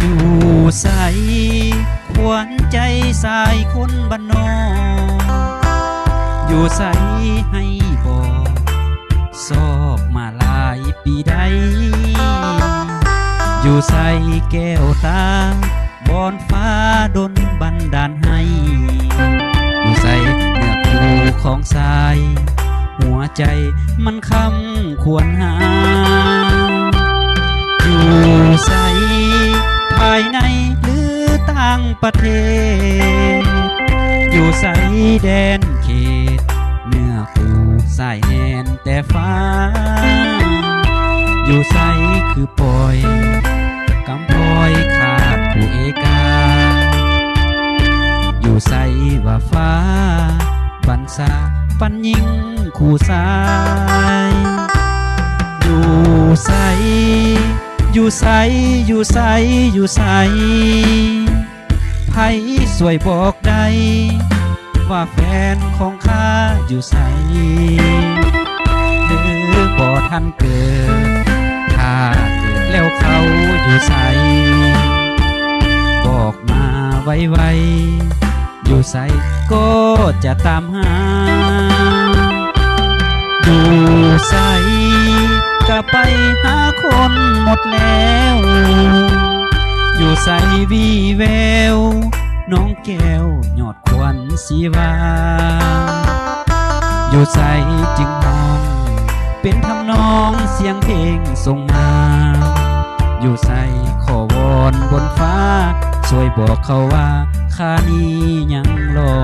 อยู่ใสขวัญใจสายคนบ้านนอกอยู่ใสให้บอกซอกมาหลายปีใดอยู่ใสแก้วตาบอนฟ้าดนบันดาลให้อยู่ใสเนื้อคู่ของสายหัวใจมันคำควรหาอยู่ใสภายในหรือต่างประเทศอยู่ใสแดนเขตเนื้อคู่สายแนนแต่ฟ้าอยู่ใสคือปล่อยกำปอยขาดผู้เอกาอยู่ใสว่าฟ้าบันซาปันยิงคู่สายอยู่ใสอยู่ใสอยู่ใสอยู่ใสไผสวยบอกได้ว่าแฟนของข้าอยู่ใสหรือบ่ทันเกิดถ้าเกิดแล้วเขาอยู่ใสบอกมาไวๆอยู่ใสก็จะตามหาอยู่ใสก็ไปหาคนหมดแล้วอยู่ใสวีแววน้องแก้วยอดควันสีวาอยู่ใสจึงมองเป็นทำนองเสียงเพลงส่งมาอยู่ใสขอวอนบนฟ้าช่วยบอกเขาว่าข้านี้ยังรอ